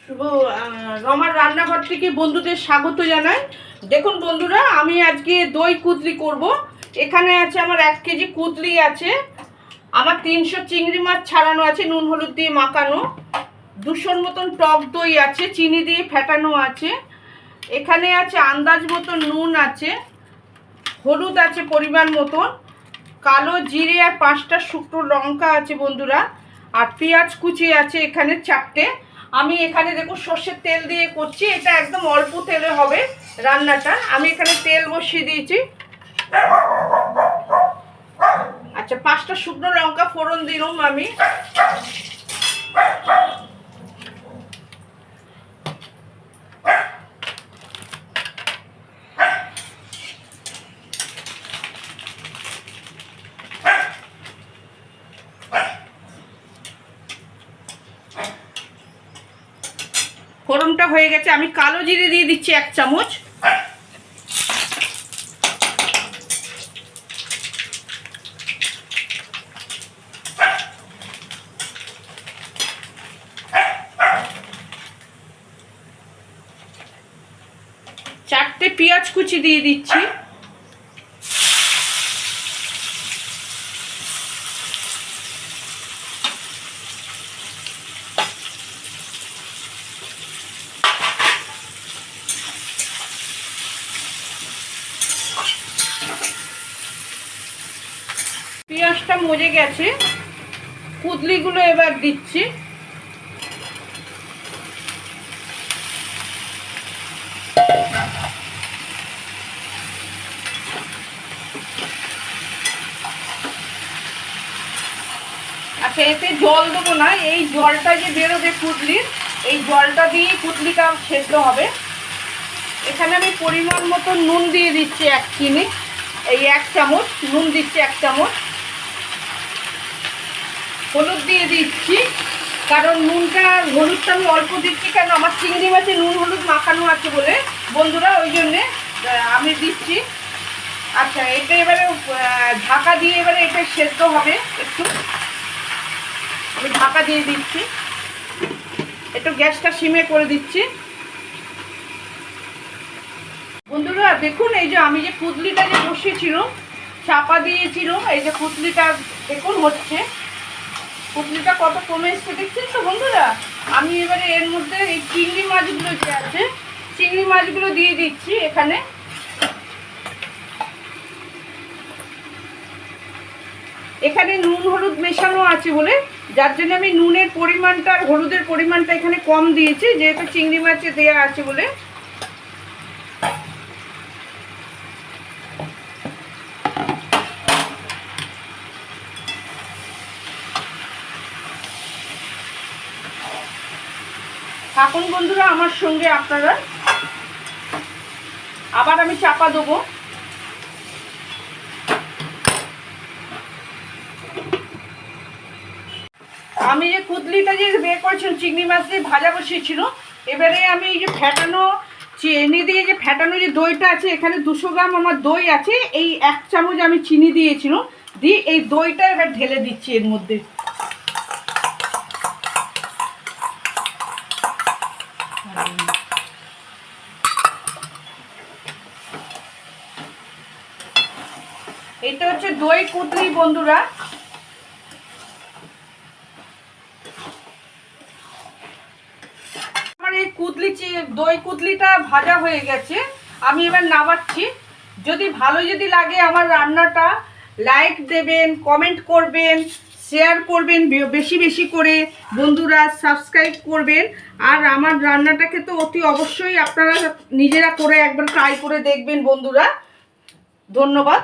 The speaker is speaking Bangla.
শুভ রমার রান্নাঘর থেকে বন্ধুদের স্বাগত জানাই। দেখুন বন্ধুরা, আমি আজকে দই কুদলি করব। এখানে আছে আমার 1 কেজি কুদলি আছে, আমার 300 চিংড়ি মাছ ছাড়ানো আছে, নুন হলুদ দিয়ে মাখানো, 200 মতন টক দই আছে, চিনি দিয়ে ফেটানো আছে। এখানে আছে আন্দাজ মতন নুন আছে, হলুদ আছে পরিমাণ মতন, কালো জিরে আর 5টা শুকনো লঙ্কা আছে বন্ধুরা, আর পেঁয়াজ কুচি আছে এখানে 4টে। আমি এখানে দেখো সর্ষের তেল দিয়ে করছি, এটা একদম অল্প তেলে হবে রান্নাটা। আমি এখানে তেল বসিয়ে দিয়েছি। আচ্ছা, 5টা শুকনো লঙ্কা ফোড়ন দিলাম আমি। ফোড়নটা হয়ে গেছে, আমি কালো জিরে দিয়ে দিচ্ছি 1 চামচ। চারটে পেঁয়াজ কুচি দিয়ে দিচ্ছি। পেঁয়াজটা মজে গেছে, কুদলিগুলো এবার দিচ্ছি। আচ্ছা, এতে জল দেবো না, এই জলটা যে বেরোবে কুদলির, এই জলটা দিয়ে কুদলিটা সেদ্ধ হবে। এখানে আমি পরিমাণ মতো নুন দিয়ে দিচ্ছি 1 চিনি, এই 1 চামচ নুন দিচ্ছি, 1 চামচ হলুদ দিয়ে দিচ্ছি, কারণ নুনটা হলুদটা আমি অল্প দিচ্ছি, কেন আমার চিংড়ি মাছে নুন হলুদ মাখানো আছে বলে বন্ধুরা, ওই জন্যে আমি দিচ্ছি। আচ্ছা, এটা এবারে ঢাকা দিয়ে এবারে এটা সেদ্ধ হবে একটু। আমি ঢাকা দিয়ে দিচ্ছি, একটু গ্যাসটা সিমে করে দিচ্ছি। বন্ধুরা দেখুন, এই যে আমি যে কুদলিটা যে বসিয়েছিল চাপা দিয়েছিল, এই যে কুদলিটা দেখুন হচ্ছে, কুদলিটা কত কমে এসছে দেখছেন তো বন্ধুরা। আমি এবারে এর মধ্যে এই চিংড়ি মাছগুলো যে আছে, চিংড়ি মাছগুলো দিয়ে দিচ্ছি এখানে। এখানে নুন হলুদ মেশানো আছে বলে, যার জন্য আমি নুনের পরিমাণটা আর হলুদের পরিমাণটা এখানে কম দিয়েছি, যেহেতু চিংড়ি মাছে দেওয়া আছে বলে। থাকুন বন্ধুরা আমার সঙ্গে আপনারা, আবার আমি চাপা দেবো। আমি যে কুদলিটা যে বের করেছিলাম, চিংড়ি মাছ দিয়ে ভাজা বসিয়েছিল, এবারে আমি এই যে ফেটানো চিনি দিয়ে যে ফেটানো যে দইটা আছে, এখানে 200 গ্রাম আমার দই আছে, এই 1 চামচ আমি চিনি দিয়েছিল, দিয়ে এই দইটা এবার ঢেলে দিচ্ছি এর মধ্যে। এটা হচ্ছে দই কুদলি বন্ধুরা। আমার এই দই কুদলিটা ভাজা হয়ে গেছে, আমি এবার নামাচ্ছি। যদি ভালো লাগে আমার রান্নাটা, লাইক দেবেন, কমেন্ট করবেন, শেয়ার করবেন বেশি বেশি করে বন্ধুরা, সাবস্ক্রাইব করবেন। আর আমার রান্নাটাকে তো অতি অবশ্যই আপনারা নিজেরা করে একবার ট্রাই করে দেখবেন বন্ধুরা। ধন্যবাদ।